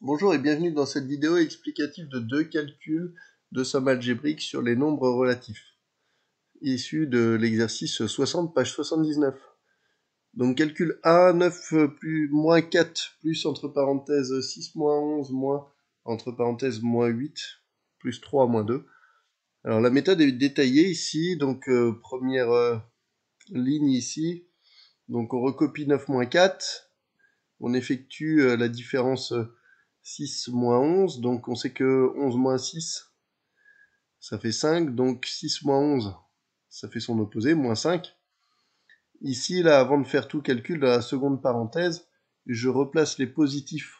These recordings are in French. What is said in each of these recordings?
Bonjour et bienvenue dans cette vidéo explicative de deux calculs de somme algébrique sur les nombres relatifs, issus de l'exercice 60, page 79. Donc calcul A, 9 plus moins 4, plus entre parenthèses 6 moins 11, moins entre parenthèses moins 8, plus 3 moins 2. Alors la méthode est détaillée ici, donc première ligne ici, donc on recopie 9 moins 4, on effectue la différence 6 moins 11, donc on sait que 11 moins 6, ça fait 5, donc 6 moins 11, ça fait son opposé, moins 5. Ici, là, avant de faire tout calcul dans la seconde parenthèse, je replace les positifs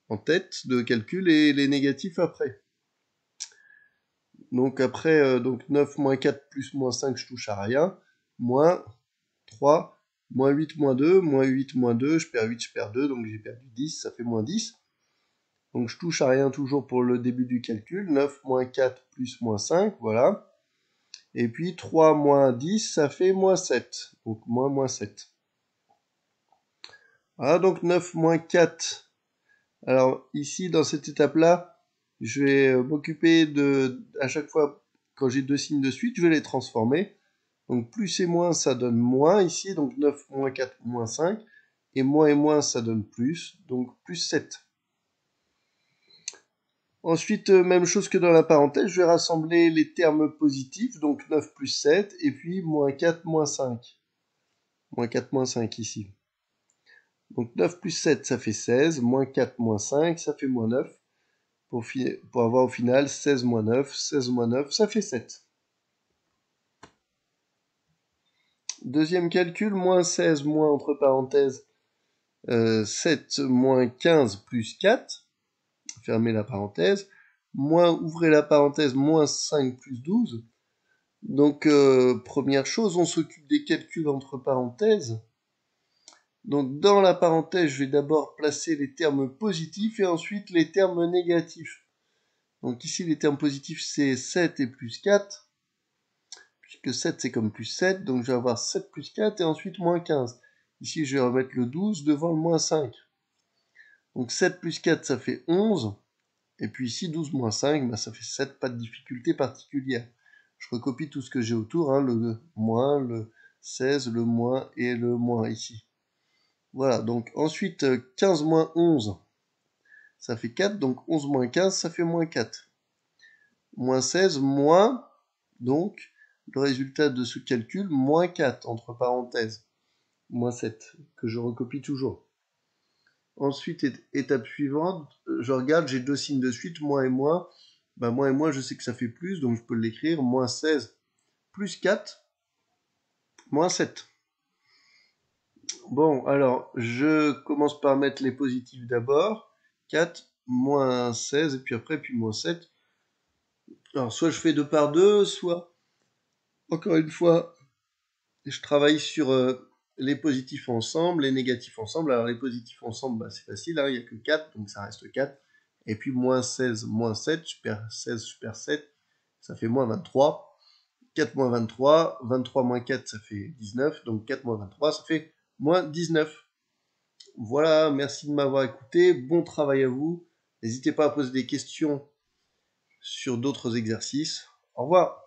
en tête de calcul et les négatifs après. Donc après, donc 9 moins 4 plus moins 5, je touche à rien. Moins 3, moins 8 moins 2, moins 8 moins 2, je perds 8, je perds 2, donc j'ai perdu 10, ça fait moins 10. Donc je touche à rien toujours pour le début du calcul. 9 moins 4 plus moins 5, voilà. Et puis 3 moins 10, ça fait moins 7. Donc moins 7. Voilà, donc 9 moins 4. Alors ici, dans cette étape-là, je vais m'occuper de, à chaque fois, quand j'ai deux signes de suite, je vais les transformer. Donc plus et moins, ça donne moins ici. Donc 9 moins 4, moins 5. Et moins, ça donne plus. Donc plus 7. Ensuite, même chose que dans la parenthèse, je vais rassembler les termes positifs, donc 9 plus 7, et puis moins 4, moins 5. Moins 4, moins 5 ici. Donc 9 plus 7, ça fait 16, moins 4, moins 5, ça fait moins 9, pour avoir au final 16 moins 9, 16 moins 9, ça fait 7. Deuxième calcul, moins 16, moins entre parenthèses 7, moins 15 plus 4, fermez la parenthèse, moins, ouvrez la parenthèse, moins 5 plus 12. Donc, première chose, on s'occupe des calculs entre parenthèses. Donc, dans la parenthèse, je vais d'abord placer les termes positifs et ensuite les termes négatifs. Donc ici, les termes positifs, c'est 7 et plus 4, puisque 7, c'est comme plus 7, donc je vais avoir 7 plus 4 et ensuite moins 15. Ici, je vais remettre le 12 devant le moins 5. Donc 7 plus 4, ça fait 11. Et puis ici, 12 moins 5, ça fait 7, pas de difficulté particulière. Je recopie tout ce que j'ai autour, hein, le moins, le 16, le moins et le moins ici. Voilà, donc ensuite 15 moins 11, ça fait 4, donc 11 moins 15, ça fait moins 4. Moins 16, moins, donc le résultat de ce calcul, moins 4, entre parenthèses, moins 7, que je recopie toujours. Ensuite, étape suivante, je regarde, j'ai deux signes de suite, moins et moins. Moins et moins, je sais que ça fait plus, donc je peux l'écrire. Moins 16 plus 4, moins 7. Bon, alors, je commence par mettre les positifs d'abord. 4, moins 16, et puis après, puis moins 7. Alors, soit je fais 2 par 2, soit, encore une fois, je travaille sur les positifs ensemble, les négatifs ensemble. Alors, les positifs ensemble, c'est facile, hein, il n'y a que 4, donc ça reste 4. Et puis, moins 16, moins 7, je perds 16, je perds 7, ça fait moins 23. 4 moins 23, 23 moins 4, ça fait 19, donc 4 moins 23, ça fait moins 19. Voilà, merci de m'avoir écouté, bon travail à vous. N'hésitez pas à poser des questions sur d'autres exercices. Au revoir.